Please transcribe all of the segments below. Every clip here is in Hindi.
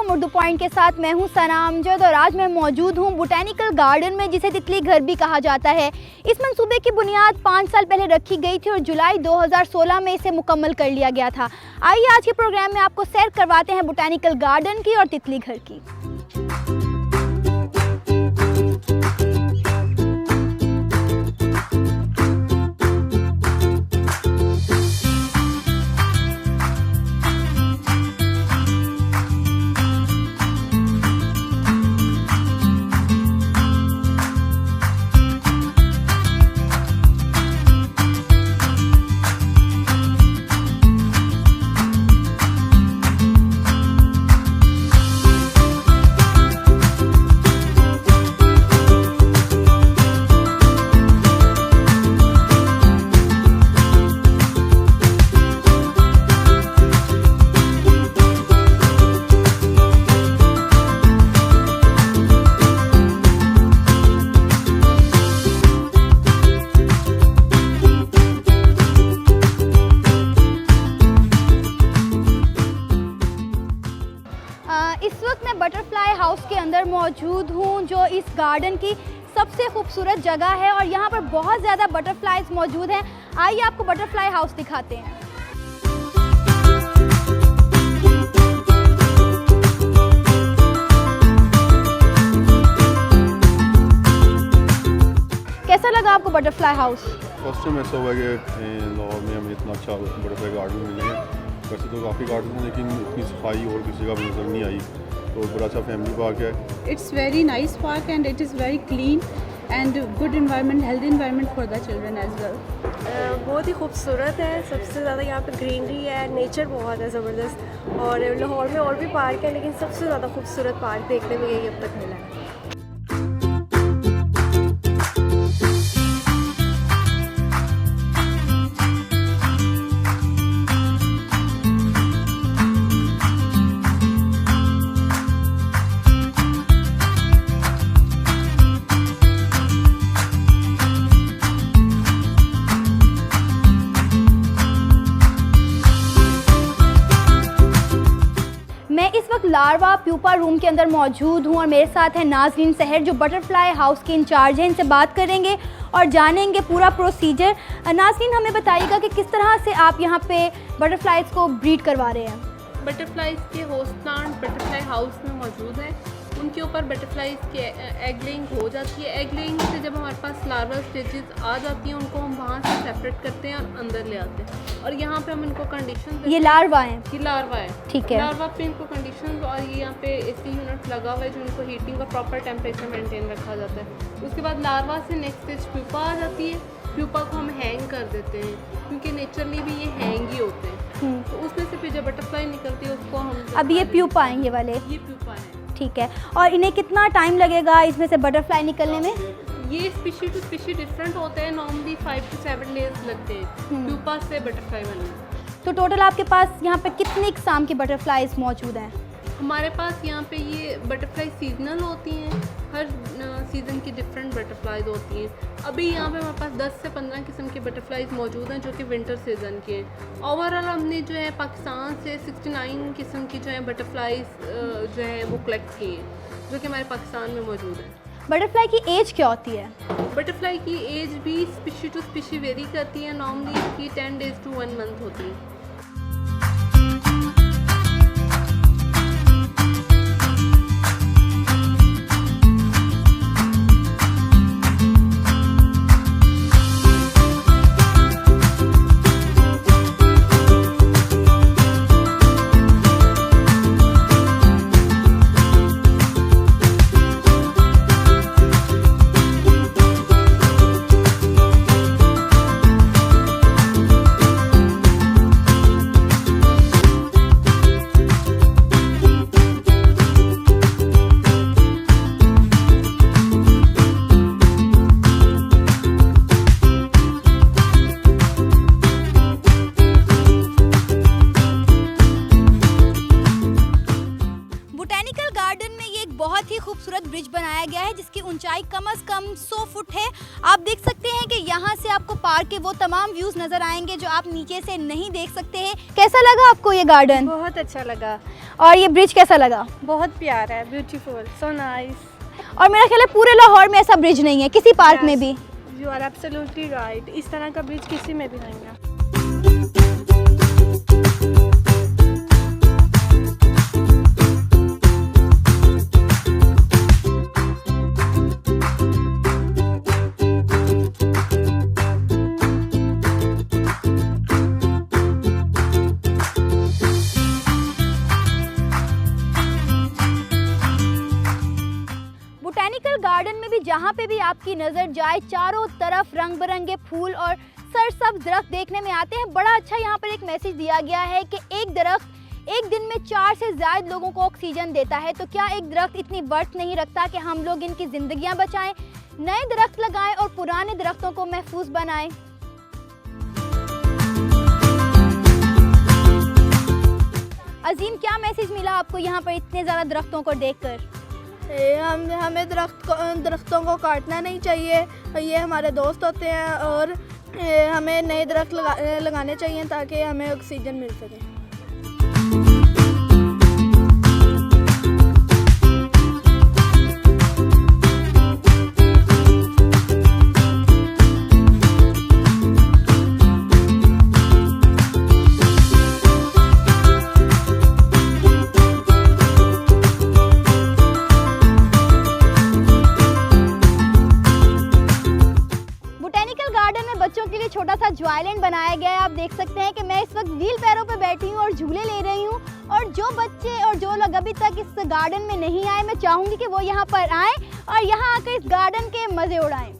उर्दू पॉइंट के साथ मैं हूं सना अमजद और आज मैं मौजूद हूं बोटैनिकल गार्डन में, जिसे तितली घर भी कहा जाता है। इस मंसूबे की बुनियाद 5 साल पहले रखी गई थी और जुलाई 2016 में इसे मुकम्मल कर लिया गया था। आइए आज के प्रोग्राम में आपको सैर करवाते हैं बोटैनिकल गार्डन की और तितली घर की। इस वक्त मैं बटरफ्लाई हाउस के अंदर मौजूद हूँ, जो इस गार्डन की सबसे खूबसूरत जगह है और यहाँ पर बहुत ज़्यादा बटरफ्लाइज मौजूद हैं। आइए आपको बटरफ्लाई हाउस दिखाते हैं। कैसा लगा आपको बटरफ्लाई हाउस? फर्स्ट टाइम ऐसा हुआ कि लाहौर में हमें इतना अच्छा बटरफ्लाई गार्डन मिले हैं। वैसे तो काफ़ी गार्डन हैं लेकिन इतनी सफाई और किसी जगह नज़र नहीं आई, तो बड़ा अच्छा फैमिली पार्क है। It's very nice park and it is very clean and good environment, healthy environment for the children as well. बहुत ही खूबसूरत है। सबसे ज़्यादा यहाँ पे ग्रीनरी है, नेचर बहुत है ज़बरदस्त। और लाहौर में और भी पार्क है लेकिन सबसे ज़्यादा खूबसूरत पार्क देखने में यही अब तक मिला है। मैं इस वक्त लार्वा प्यूपा रूम के अंदर मौजूद हूँ और मेरे साथ है नाजरीन सहर, जो बटरफ्लाई हाउस के इंचार्ज हैं। इनसे बात करेंगे और जानेंगे पूरा प्रोसीजर। नाजरीन, हमें बताइएगा कि किस तरह से आप यहाँ पे बटरफ्लाइज को ब्रीड करवा रहे हैं। बटरफ्लाइज के होस्ट प्लांट बटरफ्लाई हाउस में मौजूद हैं। उनके ऊपर बटरफ्लाइज के एग लेइंग हो जाती है। एग लेइंग से जब हमारे पास लार्वा स्टेजेस आ जाती हैं, उनको हम वहाँ से सेपरेट करते हैं और अंदर ले आते हैं और यहाँ पे हम इनको कंडीशन। ये लार्वा हैं? ये लार्वा है, ठीक है। लार्वा पे इनको कंडीशन और ये यहाँ पे AC यूनिट लगा हुआ है जो इनको हीटिंग और प्रॉपर टेम्परेचर मेंटेन रखा जाता है। उसके बाद लार्वा से नेक्स्ट स्टेज प्यूपा आ जाती है। प्यूपा को हम हैंग कर देते हैं क्योंकि नेचरली भी ये हैंग ही होते हैं। तो उसमें से फिर जब बटरफ्लाई निकलती है उसको हम अब ये प्यूपा हैं, ये वाले? ये प्यूपा है, ठीक है। और इन्हें कितना टाइम लगेगा इसमें से बटरफ्लाई निकलने में? ये स्पीशी टू स्पीशी डिफरेंट होते हैं। नॉर्मली 5 to 7 डेज लगते हैं प्यूपा से बटरफ्लाई बनने। तो टोटल आपके पास यहाँ पे कितनी किस्म की बटरफ्लाइज मौजूद हैं? हमारे पास यहाँ पे ये बटरफ्लाई सीजनल होती हैं, हर सीज़न की डिफरेंट बटरफ्लाइज होती हैं। अभी यहाँ पे हमारे पास 10 से 15 किस्म की बटरफ्लाइज मौजूद हैं जो कि विंटर सीज़न के हैं। ओवरऑल हमने जो है पाकिस्तान से 69 किस्म की जो है बटरफ्लाइज जो है वो कलेक्ट की हैं जो कि हमारे पाकिस्तान में मौजूद हैं। बटरफ्लाई की एज क्या होती है? बटरफ्लाई की एज भी स्पीशी टू स्पीशी वेरी करती है। नॉर्मली इसकी 10 days to 1 month होती है। ऊंचाई कम से कम 100 फुट है। आप देख सकते हैं कि यहाँ से आपको पार्क के वो तमाम व्यूज़ नज़र आएंगे जो आप नीचे से नहीं देख सकते हैं। कैसा लगा आपको ये गार्डन? बहुत अच्छा लगा। और ये ब्रिज कैसा लगा? बहुत प्यारा है, ब्यूटीफुल, सो नाइस। और मेरा ख्याल है पूरे लाहौर में ऐसा ब्रिज नहीं है, किसी पार्क में भी। यू आर एब्सोल्युटली राइट, इस तरह का ब्रिज किसी में भी नहीं है। बोटैनिकल गार्डन में भी जहाँ पे भी आपकी नज़र जाए चारों तरफ रंग बिरंगे फूल और सरसब्ज दरख्त देखने में आते हैं। बड़ा अच्छा यहाँ पर एक मैसेज दिया गया है कि एक दरख्त एक दिन में 4 से ज़्यादा लोगों को ऑक्सीजन देता है, तो क्या एक दरख्त इतनी वर्थ नहीं रखता कि हम लोग इनकी ज़िंदगियाँ बचाएं, नए दरख्त लगाएं और पुराने दरख्तों को महफूज बनाएं। अजीम, क्या मैसेज मिला आपको यहाँ पर इतने ज़्यादा दरख्तों को देखकर? हमें दरख्तों को काटना नहीं चाहिए, ये हमारे दोस्त होते हैं और हमें नए दरख्त लगाने चाहिए ताकि हमें ऑक्सीजन मिल सके। बच्चों के लिए छोटा सा जो आइलैंड बनाया गया है। आप देख सकते हैं कि मैं इस वक्त व्हील पैरों पे बैठी हूँ और झूले ले रही हूँ, और जो बच्चे और जो लोग अभी तक इस गार्डन में नहीं आए, मैं चाहूँगी कि वो यहाँ पर आएँ और यहाँ आकर इस गार्डन के मज़े उड़ाएं।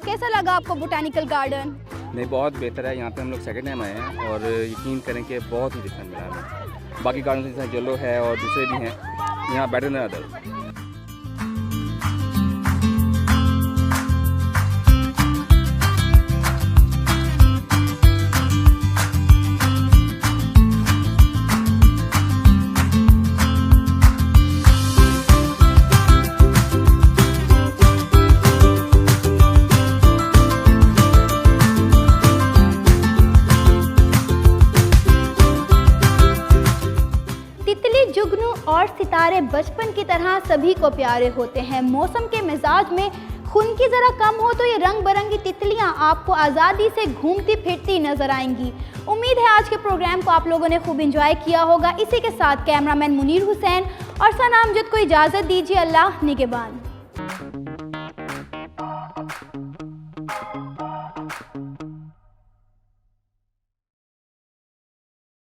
कैसा लगा आपको बोटैनिकल गार्डन? नहीं, बहुत बेहतर है। यहाँ पे हम लोग सेकंड टाइम आए हैं और यकीन करें कि बहुत ही डिफरेंट मिला हमें। बाकी गार्डन से जैसे येलो है और दूसरे भी हैं, यहाँ बेटर देन अदर। जुगनू और सितारे बचपन की तरह सभी को प्यारे होते हैं। मौसम के मिजाज में खुनकी ज़रा कम हो तो ये रंग बिरंगी तितलियां आपको आज़ादी से घूमती फिरती नजर आएंगी। उम्मीद है आज के प्रोग्राम को आप लोगों ने खूब एंजॉय किया होगा। इसी के साथ कैमरामैन मुनीर हुसैन और सना अमजद को इजाज़त दीजिए। अल्लाह निगहबान।